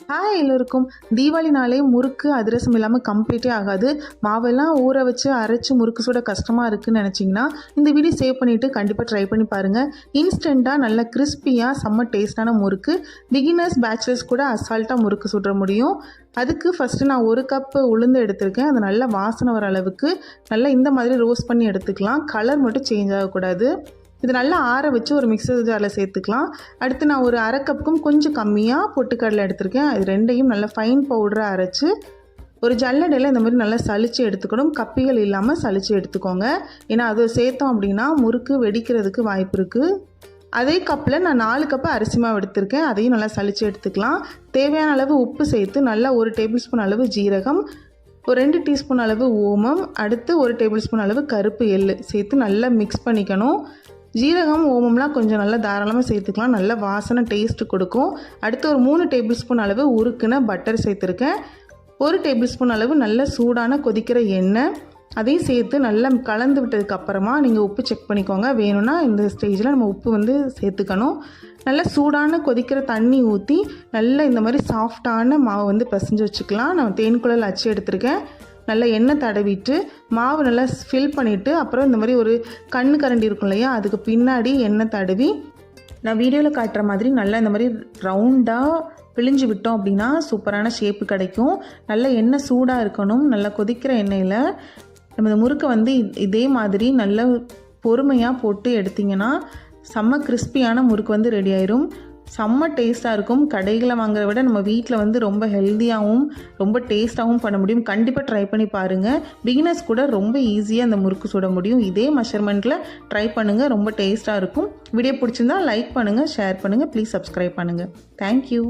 Hi எல்லோருக்கும். தீபாவளினாலே முறுக்கு அதிரசம் இல்லாமல் கம்ப்ளீட்டே ஆகாது. மாவெல்லாம் ஊற வச்சு அரைச்சி முறுக்கு சுட கஷ்டமாக இருக்குதுன்னு நினச்சிங்கன்னா இந்த வீடியோ சேவ் பண்ணிவிட்டு கண்டிப்பாக ட்ரை பண்ணி பாருங்கள். இன்ஸ்டண்ட்டாக நல்ல கிறிஸ்பியாக செம்ம டேஸ்ட்டான முறுக்கு. பிகினர்ஸ் பேச்சுலர்ஸ் கூட அசால்ட்டாக முறுக்கு சுட முடியும். அதுக்கு ஃபஸ்ட்டு நான் 1 கப்பு உளுந்து எடுத்திருக்கேன். அது நல்லா வாசனை வர அளவுக்கு நல்லா இந்த மாதிரி ரோஸ்ட் பண்ணி எடுத்துக்கலாம். கலர் மட்டும் சேஞ்ச் ஆகக்கூடாது. இது நல்லா ஆற வச்சு ஒரு மிக்சர் ஜாரில் சேர்த்துக்கலாம். அடுத்து நான் ஒரு 1/2 கப்புக்கும் கொஞ்சம் கம்மியாக பொட்டுக்கடலை எடுத்திருக்கேன். அது ரெண்டையும் நல்லா ஃபைன் பவுடராக அரைச்சி ஒரு ஜல்லடையில் இந்த மாதிரி நல்லா சலித்து எடுத்துக்கணும். கப்பிகள் இல்லாமல் சலித்து எடுத்துக்கோங்க. ஏன்னா அது சேர்த்தோம் அப்படின்னா முறுக்கு வெடிக்கிறதுக்கு வாய்ப்பு இருக்குது. அதே கப்பில் நான் 4 கப்பு அரிசி மாவு எடுத்திருக்கேன். அதையும் நல்லா சலித்து எடுத்துக்கலாம். தேவையான அளவு உப்பு சேர்த்து நல்லா 1 டேபிள் ஸ்பூன் அளவு ஜீரகம், ஒரு 2 டீஸ்பூன் அளவு ஓமம், அடுத்து 1 டேபிள் ஸ்பூன் அளவு கருப்பு எள்ளு சேர்த்து நல்லா மிக்ஸ் பண்ணிக்கணும். ஜீரகம் ஓமம்லாம் கொஞ்சம் நல்லா தாராளமாக சேர்த்துக்கலாம். நல்ல வாசனை டேஸ்ட்டு கொடுக்கும். அடுத்து ஒரு 3 டேபிள் ஸ்பூன் அளவு உருக்குன பட்டர் சேர்த்துருக்கேன். 1 டேபிள் ஸ்பூன் அளவு நல்ல சூடான கொதிக்கிற எண்ணெய், அதையும் சேர்த்து நல்லா கலந்து விட்டதுக்கப்புறமா நீங்கள் உப்பு செக் பண்ணிக்கோங்க. வேணும்னா இந்த ஸ்டேஜில் நம்ம உப்பு சேர்த்துக்கணும். நல்லா சூடான கொதிக்கிற தண்ணி ஊற்றி நல்லா இந்த மாதிரி சாஃப்டான மாவு பிசைஞ்சு வச்சுக்கலாம். நான் தேன்குழல் அச்சு எடுத்திருக்கேன். நல்லா எண்ணெய் தடவிட்டு மாவு நல்லா ஃபில் பண்ணிவிட்டு அப்புறம் இந்த மாதிரி ஒரு கரண்டி இருக்கும் இல்லையா, அதுக்கு பின்னாடி எண்ணெய் தடவி நான் வீடியோவில் காட்டுற மாதிரி நல்லா இந்த மாதிரி ரவுண்டாக பிழிஞ்சு விட்டோம் அப்படின்னா சூப்பரான ஷேப்பு கிடைக்கும். நல்லா எண்ணெய் சூடாக இருக்கணும். நல்லா கொதிக்கிற எண்ணெயில் நம்ம இந்த முறுக்கை இதே மாதிரி நல்லா பொறுமையாக போட்டு எடுத்திங்கன்னா செம்ம கிறிஸ்பியான முறுக்கு ரெடி ஆயிரும். செம்ம டேஸ்ட்டாக இருக்கும். கடைகளை வாங்குறத விட நம்ம வீட்டில் ரொம்ப ஹெல்த்தியாகவும் ரொம்ப டேஸ்ட்டாகவும் பண்ண முடியும். கண்டிப்பாக ட்ரை பண்ணி பாருங்கள். பிகினர்ஸ் கூட ரொம்ப ஈஸியாக அந்த முறுக்கு சுட முடியும். இதே மெஷர்மெண்ட்டில் ட்ரை பண்ணுங்கள். ரொம்ப டேஸ்ட்டாக இருக்கும். வீடியோ பிடிச்சிருந்தா லைக் பண்ணுங்கள், ஷேர் பண்ணுங்கள், ப்ளீஸ் சப்ஸ்கிரைப் பண்ணுங்கள். தேங்க்யூ.